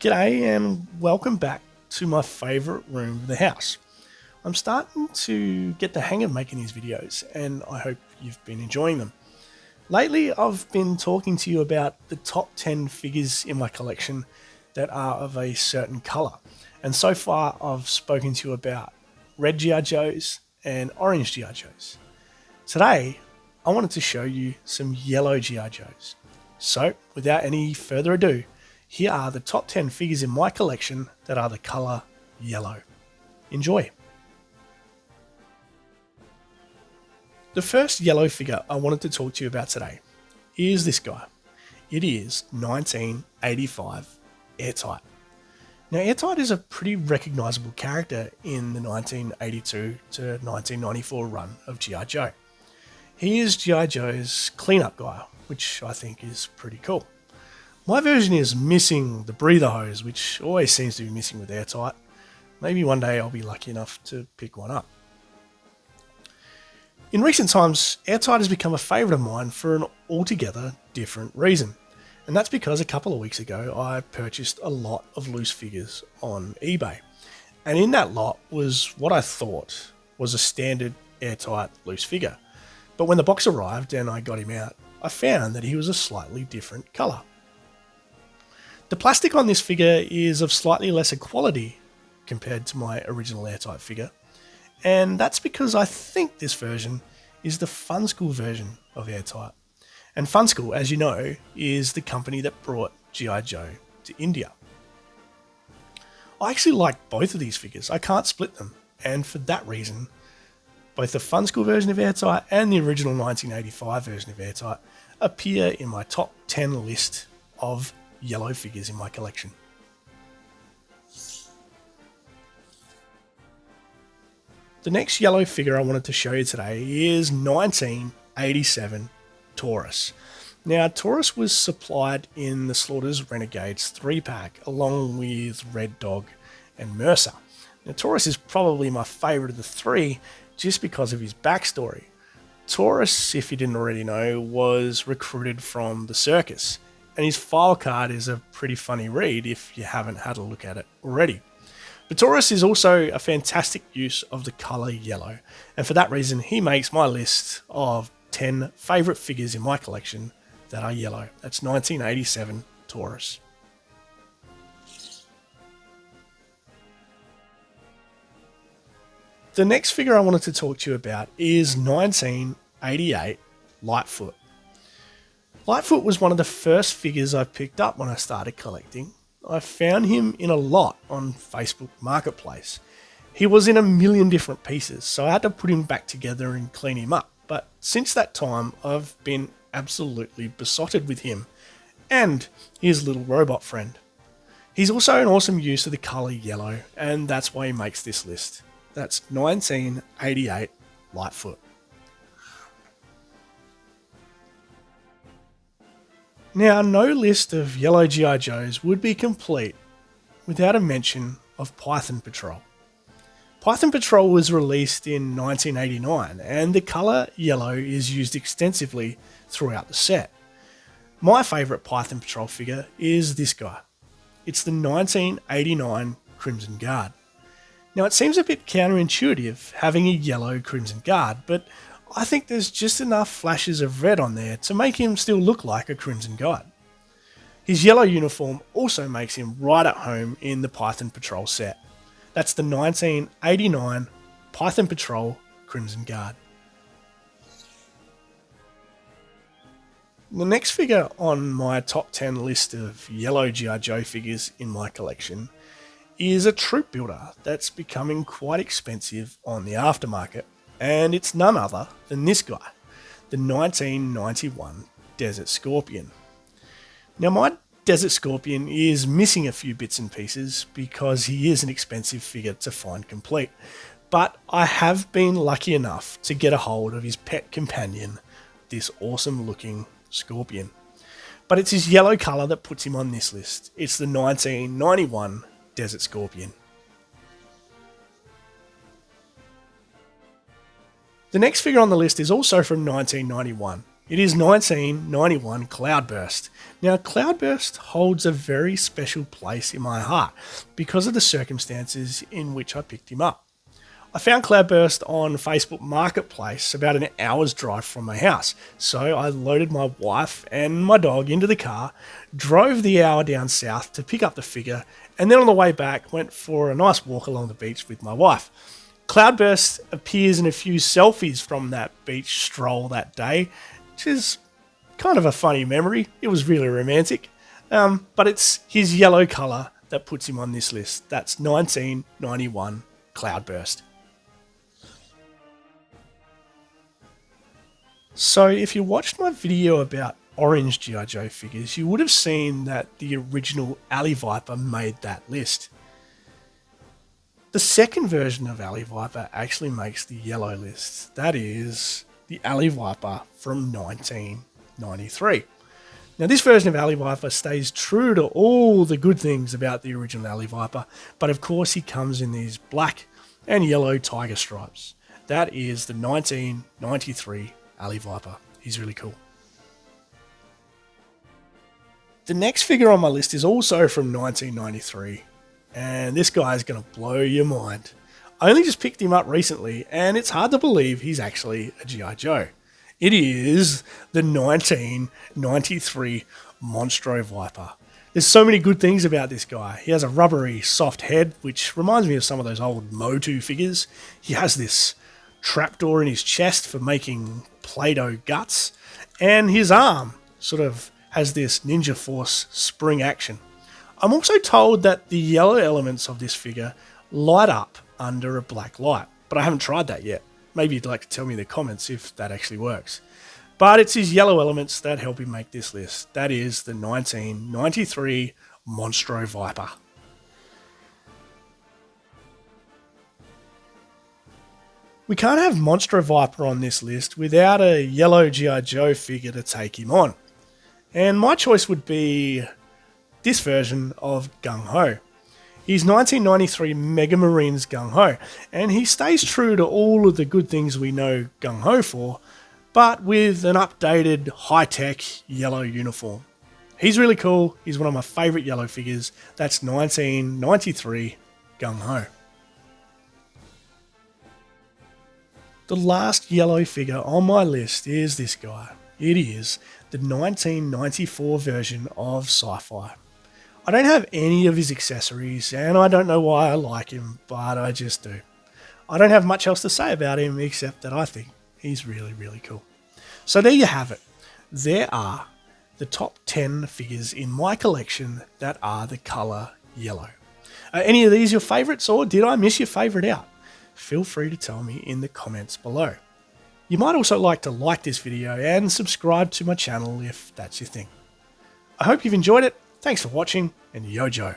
G'day and welcome back to my favourite room of the house. I'm starting to get the hang of making these videos and I hope you've been enjoying them. Lately I've been talking to you about the top 10 figures in my collection that are of a certain colour. And so far I've spoken to you about red G.I. Joes and orange G.I. Joes. Today I wanted to show you some yellow G.I. Joes. So without any further ado, here are the top 10 figures in my collection that are the colour yellow. Enjoy! The first yellow figure I wanted to talk to you about today is this guy. It is 1985 Airtight. Now Airtight is a pretty recognisable character in the 1982 to 1994 run of G.I. Joe. He is G.I. Joe's cleanup guy, which I think is pretty cool. My version is missing the breather hose, which always seems to be missing with Airtight. Maybe one day I'll be lucky enough to pick one up. In recent times, Airtight has become a favourite of mine for an altogether different reason. And that's because a couple of weeks ago I purchased a lot of loose figures on eBay. And in that lot was what I thought was a standard Airtight loose figure. But when the box arrived and I got him out, I found that he was a slightly different colour. The plastic on this figure is of slightly lesser quality compared to my original Airtight figure, and that's because I think this version is the Funskool version of Airtight. And Funskool, as you know, is the company that brought G.I. Joe to India. I actually like both of these figures. I can't split them, and for that reason, both the Funskool version of Airtight and the original 1985 version of Airtight appear in my top 10 list of yellow figures in my collection. The next yellow figure I wanted to show you today is 1987 Taurus. Now Taurus was supplied in the Slaughter's Renegades 3-pack along with Red Dog and Mercer. Now Taurus is probably my favourite of the three just because of his backstory. Taurus, if you didn't already know, was recruited from the circus, and his file card is a pretty funny read if you haven't had a look at it already. But Taurus is also a fantastic use of the colour yellow, and for that reason he makes my list of 10 favourite figures in my collection that are yellow. That's 1987 Taurus. The next figure I wanted to talk to you about is 1988 Lightfoot. Lightfoot was one of the first figures I picked up when I started collecting. I found him in a lot on Facebook Marketplace. He was in a million different pieces, so I had to put him back together and clean him up. But since that time, I've been absolutely besotted with him and his little robot friend. He's also an awesome use of the colour yellow, and that's why he makes this list. That's 1988 Lightfoot. Now, no list of yellow G.I. Joes would be complete without a mention of Python Patrol. Python Patrol was released in 1989 and the colour yellow is used extensively throughout the set. My favourite Python Patrol figure is this guy. It's the 1989 Crimson Guard. Now it seems a bit counterintuitive having a yellow Crimson Guard, but I think there's just enough flashes of red on there to make him still look like a Crimson Guard. His yellow uniform also makes him right at home in the Python Patrol set. That's the 1989 Python Patrol Crimson Guard. The next figure on my top 10 list of yellow G.I. Joe figures in my collection is a troop builder that's becoming quite expensive on the aftermarket. And it's none other than this guy, the 1991 Desert Scorpion. Now my Desert Scorpion is missing a few bits and pieces because he is an expensive figure to find complete, but I have been lucky enough to get a hold of his pet companion, this awesome looking Scorpion. But it's his yellow colour that puts him on this list. It's the 1991 Desert Scorpion. The next figure on the list is also from 1991. It is 1991 Cloudburst. Now, Cloudburst holds a very special place in my heart because of the circumstances in which I picked him up. I found Cloudburst on Facebook Marketplace about an hour's drive from my house, so I loaded my wife and my dog into the car, drove the hour down south to pick up the figure, and then on the way back went for a nice walk along the beach with my wife. Cloudburst appears in a few selfies from that beach stroll that day, which is kind of a funny memory. It was really romantic, but it's his yellow colour that puts him on this list. That's 1991 Cloudburst. So if you watched my video about orange G.I. Joe figures, you would have seen that the original Alley Viper made that list. The second version of Alley Viper actually makes the yellow list. That is the Alley Viper from 1993. Now this version of Alley Viper stays true to all the good things about the original Alley Viper, but of course he comes in these black and yellow tiger stripes. That is the 1993 Alley Viper. He's really cool. The next figure on my list is also from 1993, and this guy is going to blow your mind. I only just picked him up recently, and it's hard to believe he's actually a G.I. Joe. It is the 1993 Monstro Viper. There's so many good things about this guy. He has a rubbery, soft head, which reminds me of some of those old Motu figures. He has this trapdoor in his chest for making Play-Doh guts, and his arm sort of has this Ninja Force spring action. I'm also told that the yellow elements of this figure light up under a black light, but I haven't tried that yet. Maybe you'd like to tell me in the comments if that actually works. But it's his yellow elements that help him make this list. That is the 1993 Monstro Viper. We can't have Monstro Viper on this list without a yellow G.I. Joe figure to take him on. And my choice would be this version of Gung Ho. He's 1993 Mega Marines Gung Ho, and he stays true to all of the good things we know Gung Ho for, but with an updated, high-tech yellow uniform. He's really cool. He's one of my favourite yellow figures. That's 1993 Gung Ho. The last yellow figure on my list is this guy. It is the 1994 version of Sci-Fi. I don't have any of his accessories, and I don't know why I like him, but I just do. I don't have much else to say about him except that I think he's really, really cool. So there you have it. There are the top 10 figures in my collection that are the colour yellow. Are any of these your favourites, or did I miss your favourite out? Feel free to tell me in the comments below. You might also like to like this video and subscribe to my channel if that's your thing. I hope you've enjoyed it. Thanks for watching, and Yo Joe.